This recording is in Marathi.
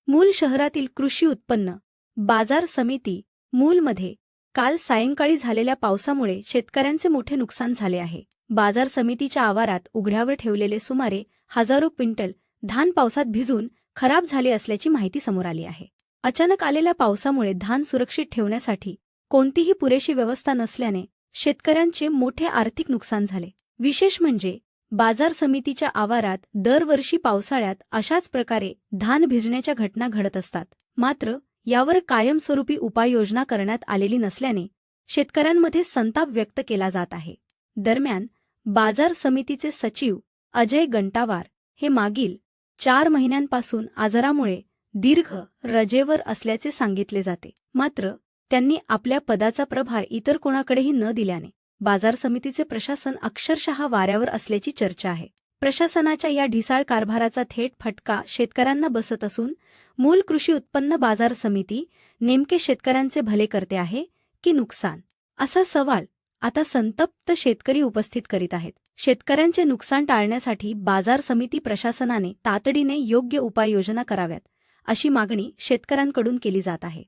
मूल शहरातील कृषी उत्पन्न बाजार समिती मूलमध्ये काल सायंकाळी झालेल्या पावसामुळे शेतकऱ्यांचे मोठे नुकसान झाले आहे. बाजार समितीच्या आवारात उघड्यावर ठेवलेले सुमारे हजारो क्विंटल धान पावसात भिजून खराब झाले असल्याची माहिती समोर आली आहे. अचानक आलेल्या पावसामुळे धान सुरक्षित ठेवण्यासाठी कोणतीही पुरेशी व्यवस्था नसल्याने शेतकऱ्यांचे मोठे आर्थिक नुकसान झाले. विशेष म्हणजे बाजार समितीच्या आवारात दरवर्षी पावसाळ्यात अशाच प्रकारे धान भिजण्याच्या घटना घडत असतात. मात्र यावर कायमस्वरूपी उपाययोजना करण्यात आलेली नसल्याने शेतकऱ्यांमध्ये संताप व्यक्त केला जात आहे. दरम्यान बाजार समितीचे सचिव अजय गंटावार हे मागील 4 महिन्यांपासून आजारामुळे दीर्घ रजेवर असल्याचे सांगितले जाते. मात्र त्यांनी आपल्या पदाचा प्रभार इतर कोणाकडेही न दिल्याने बाजार समितीचे प्रशासन अक्षरशः वाऱ्यावर असल्याची चर्चा आहे. प्रशासनाच्या या ढिसाळ कारभाराचा थेट फटका शेतकऱ्यांना बसत असून मूल कृषी उत्पन्न बाजार समिती नेमके शेतकऱ्यांचे भले करते आहे की नुकसान, असा सवाल आता संतप्त शेतकरी उपस्थित करीत आहेत. शेतकऱ्यांचे नुकसान टाळण्यासाठी बाजार समिती प्रशासनाने तातडीने योग्य उपाययोजना कराव्यात, अशी मागणी शेतकऱ्यांकडून केली जात आहे.